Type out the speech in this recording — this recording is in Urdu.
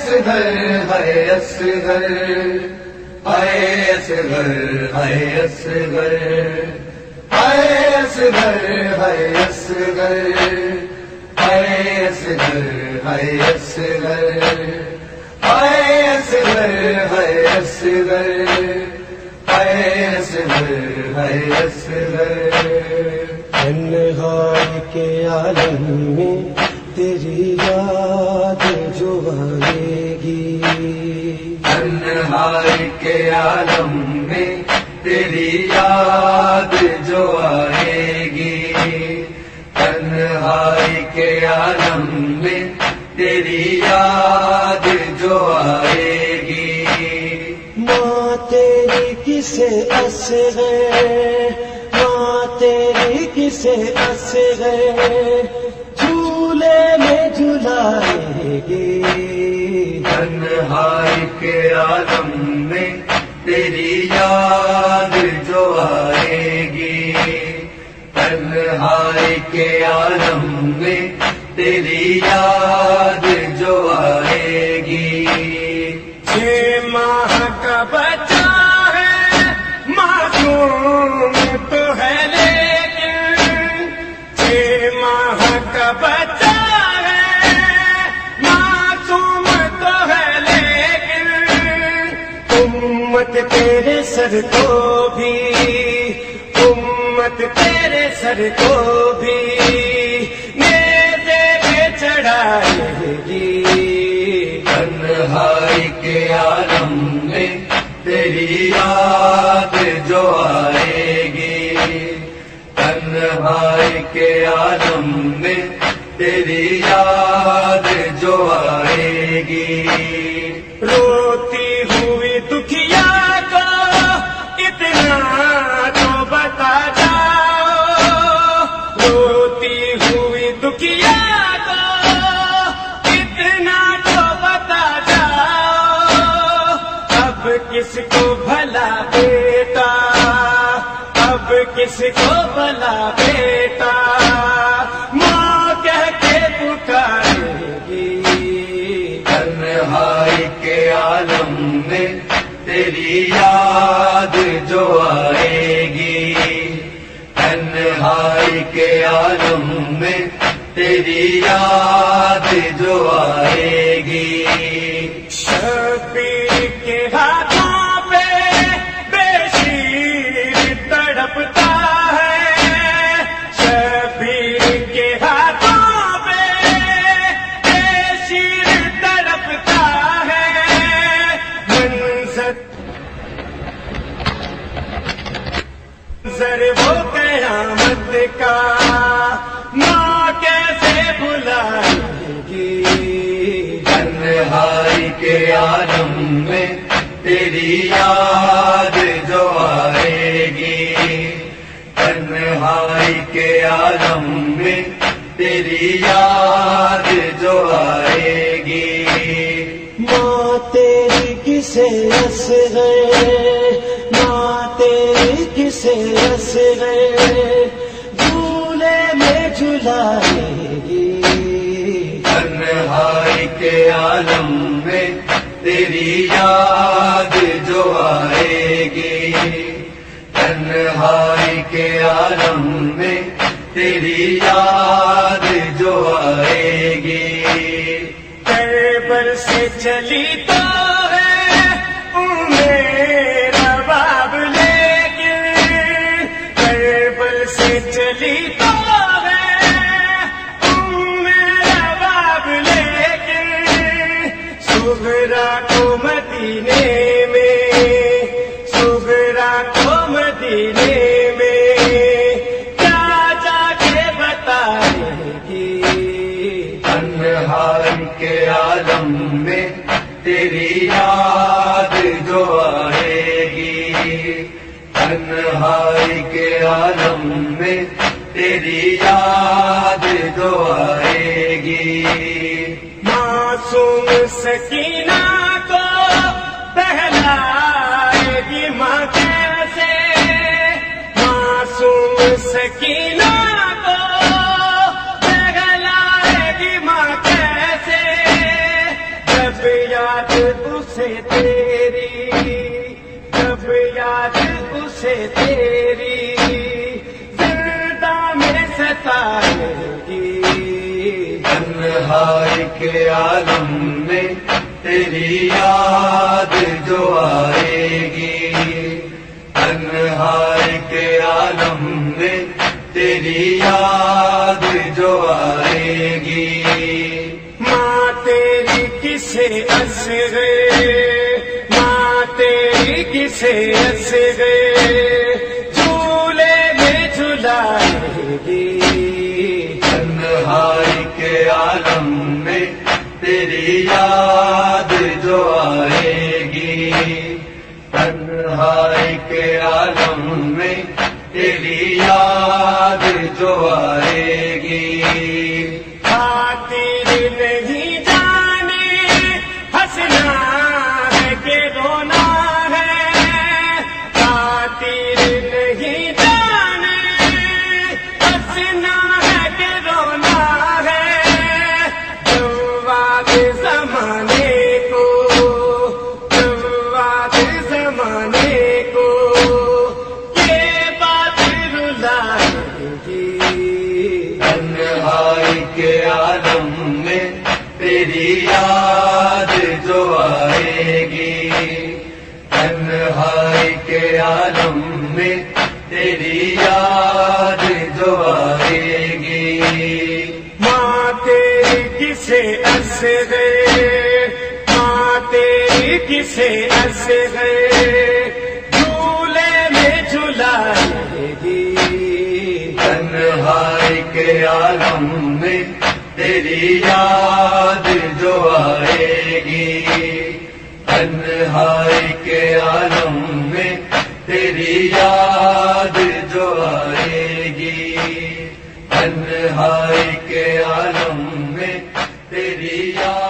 اصغر ہے اصغر، اے اصغر ہے اصغر، اے اصغر ہے اصغر، اے اصغر ہے اصغر، اے اصغر ہے اصغر، اے اصغر ہے اصغر۔ تنہائی کے عالم میں تیری یاد جو آئے گی، تنہائی کے عالم میں تیری یاد جو آئے گی، تنہائی کے عالم میں تیری یاد جو آئے گی۔ ماں تیری کسے اصغر، ماں تیری کسے اصغر جھولے میں جھلائے گی، تنہائی کے عالم میں تیری یاد جو آئے گی، تنہائی کے عالم میں تیری یاد جو آئے گی۔ 6 ماہ کا بچہ ہے معصوم تو ہے لیکن، 6 ماہ کا بچہ ہے معصوم تو ہے لیکن، امت تیرے سر کو بھی، امت تیرے سر کو بھی نیزے پہ چڑھائے گی، تنہائی کے عالم میں تیری یاد جو آئے گی، تنہائی کے عالم میں تیری یاد جو آئے گی۔ روتی ہوئی دکھیا کو اتنا تو بتا جاؤ، روتی ہوئی دکھیا کو اتنا تو بتا جاؤ، اب کس کو بھلا بیٹا، اب کس کو بھلا بیٹا ماں کہہ کے پکارے گی، تنہائی کے عالم میں تیری یاد جو آئے گی، تنہائی کے عالم میں تیری یاد جو آئے گی۔ شبیر کے ہاتھوں پہ بے شیر تڑپتا ہے، شبیر کے ہاتھوں پہ بے شیر تڑپتا ہے، منظر وہ قیامت کا ماں کیسے بھلائے گی، تنہائی کے عالم میں تیری یاد جو آئے گی، تنہائی کے عالم میں تیری یاد جو آئے گی۔ ماں تیری کسے اصغر، ماں تیری کسے اصغر جھولے میں جھلائے گی، تنہائی کے عالم میں تیری یاد جو آئے گی، تنہائی کے عالم میں تیری یاد جو آئے گی۔ کربل سے چلی تو ہے میرا باب لیکن، کربل سے چلی تو ہے میرا باب لیکن، صغرا کو مدینے میں، صغرا کو مدینے میں کیا جا کے بتائے گی، تنہائی کے عالم میں تیری یاد جو آئے گی، تنہائی کے عالم میں تیری یاد جو آئے گی۔ معصوم سکینہ کو بہلائے گی ماں کیسے، معصوم سکینہ کو بہلائے گی ماں کیسے، جب یا یاد اسے تیری، جب یاد اسے تیری زندہ میں ستائے گی، تنہائی کے عالم میں تیری یاد جو آئے گی، تنہائی کے عالم میں تیری یاد جو آئے گی، ماں تیری کسے اصغر، ماں تیری کسے اصغر جھولے میں جھلائے گی، تنہائی کے عالم میں تیری یاد جو آئے گی، تنہائی کے عالم میں تیری یاد جو آئے گی، خاطر نہیں جانے ہنسنا ہے کہ رونا ہے، خاطر نہیں جانے ہنسنا ہے کہ رونا ہے، جواب زمانے کو، جواب زمانے کو یہ بات رلائے گی، تنہائی کے عالم میں تیری یاد جو آئے گی، تنہائی کے عالم میں تیری یاد جو آئے گی، ماں تیری کسے اصغر، ماں تیری کسے اصغر جھولے میں جھلائے گی، تنہائی کے عالم میں تیری یاد جو آئے گی، تنہائی کے عالم میں تیری یاد جو آئے گی، تنہائی کے عالم میں تیری یاد